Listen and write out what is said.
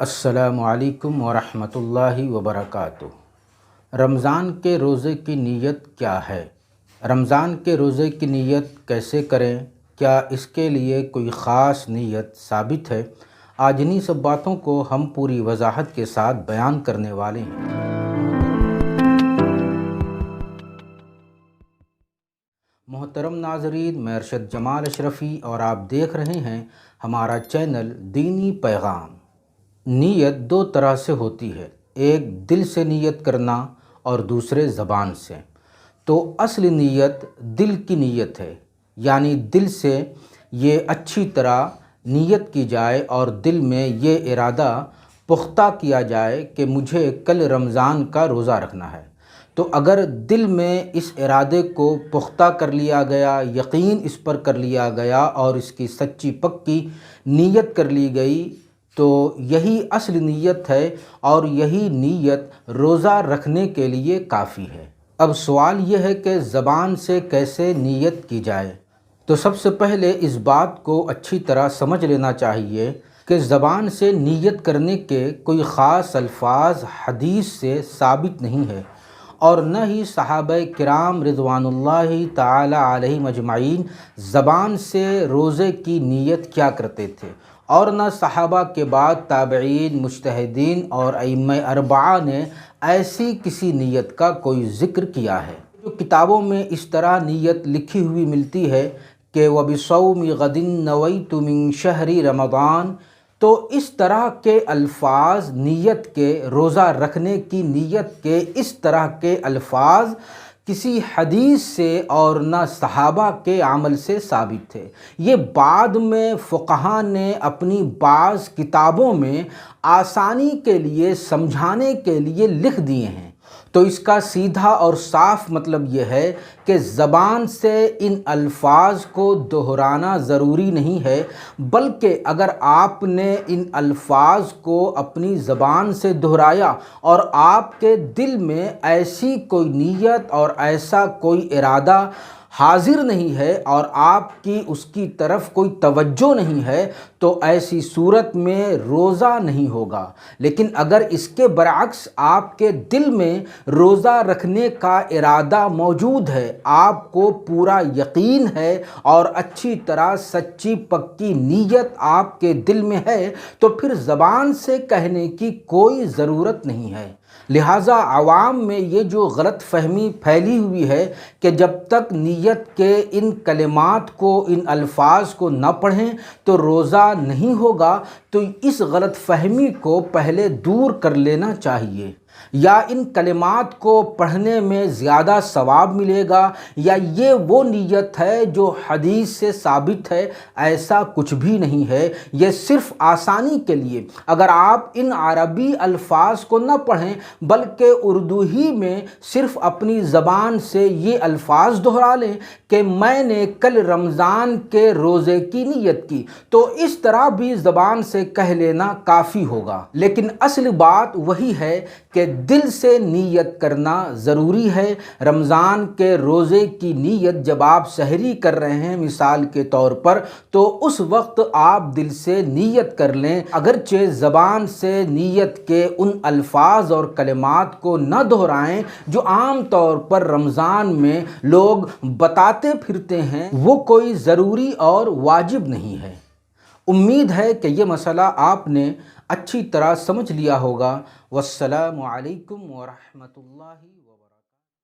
السلام علیکم ورحمۃ اللہ وبرکاتہ۔ رمضان کے روزے کی نیت کیا ہے؟ رمضان کے روزے کی نیت کیسے کریں؟ کیا اس کے لیے کوئی خاص نیت ثابت ہے؟ آج انہی سب باتوں کو ہم پوری وضاحت کے ساتھ بیان کرنے والے ہیں۔ محترم ناظرین، میں ارشد جمال اشرفی اور آپ دیکھ رہے ہیں ہمارا چینل دینی پیغام۔ نیت دو طرح سے ہوتی ہے، ایک دل سے نیت کرنا اور دوسرے زبان سے۔ تو اصل نیت دل کی نیت ہے، یعنی دل سے یہ اچھی طرح نیت کی جائے اور دل میں یہ ارادہ پختہ کیا جائے کہ مجھے کل رمضان کا روزہ رکھنا ہے۔ تو اگر دل میں اس ارادے کو پختہ کر لیا گیا، یقین اس پر کر لیا گیا اور اس کی سچی پکی نیت کر لی گئی تو یہی اصل نیت ہے اور یہی نیت روزہ رکھنے کے لیے کافی ہے۔ اب سوال یہ ہے کہ زبان سے کیسے نیت کی جائے؟ تو سب سے پہلے اس بات کو اچھی طرح سمجھ لینا چاہیے کہ زبان سے نیت کرنے کے کوئی خاص الفاظ حدیث سے ثابت نہیں ہے، اور نہ ہی صحابہ کرام رضوان اللہ تعالی علیہم اجمعین زبان سے روزے کی نیت کیا کرتے تھے، اور نہ صحابہ کے بعد تابعین، مجتہدین اور ائمہ اربعہ نے ایسی کسی نیت کا کوئی ذکر کیا ہے۔ جو کتابوں میں اس طرح نیت لکھی ہوئی ملتی ہے کہ وَبِصَوْمِ غَدٍ نَوَيْتُ مِن شَهْرِ رمضان، تو اس طرح کے الفاظ نیت کے، روزہ رکھنے کی نیت کے اس طرح کے الفاظ کسی حدیث سے اور نہ صحابہ کے عمل سے ثابت تھے۔ یہ بعد میں فقہا نے اپنی بعض کتابوں میں آسانی کے لیے، سمجھانے کے لیے لکھ دیے ہیں۔ تو اس کا سیدھا اور صاف مطلب یہ ہے کہ زبان سے ان الفاظ کو دہرانا ضروری نہیں ہے، بلکہ اگر آپ نے ان الفاظ کو اپنی زبان سے دہرایا اور آپ کے دل میں ایسی کوئی نیت اور ایسا کوئی ارادہ حاضر نہیں ہے اور آپ کی اس کی طرف کوئی توجہ نہیں ہے تو ایسی صورت میں روزہ نہیں ہوگا۔ لیکن اگر اس کے برعکس آپ کے دل میں روزہ رکھنے کا ارادہ موجود ہے، آپ کو پورا یقین ہے اور اچھی طرح سچی پکی نیت آپ کے دل میں ہے، تو پھر زبان سے کہنے کی کوئی ضرورت نہیں ہے۔ لہٰذا عوام میں یہ جو غلط فہمی پھیلی ہوئی ہے کہ جب تک نیت کے ان کلمات کو، ان الفاظ کو نہ پڑھیں تو روزہ نہیں ہوگا، تو اس غلط فہمی کو پہلے دور کر لینا چاہیے۔ یا ان کلمات کو پڑھنے میں زیادہ ثواب ملے گا، یا یہ وہ نیت ہے جو حدیث سے ثابت ہے، ایسا کچھ بھی نہیں ہے۔ یہ صرف آسانی کے لیے اگر آپ ان عربی الفاظ کو نہ پڑھیں بلکہ اردو ہی میں صرف اپنی زبان سے یہ الفاظ دہرا لیں کہ میں نے کل رمضان کے روزے کی نیت کی، تو اس طرح بھی زبان سے کہہ لینا کافی ہوگا۔ لیکن اصل بات وہی ہے کہ دل سے نیت کرنا ضروری ہے۔ رمضان کے روزے کی نیت جب آپ سحری کر رہے ہیں مثال کے طور پر، تو اس وقت آپ دل سے نیت کر لیں، اگرچہ زبان سے نیت کے ان الفاظ اور کلمات کو نہ دہرائیں جو عام طور پر رمضان میں لوگ بتاتے پھرتے ہیں، وہ کوئی ضروری اور واجب نہیں ہے۔ امید ہے کہ یہ مسئلہ آپ نے اچھی طرح سمجھ لیا ہوگا۔ والسلام علیکم ورحمۃ اللہ وبرکاتہ۔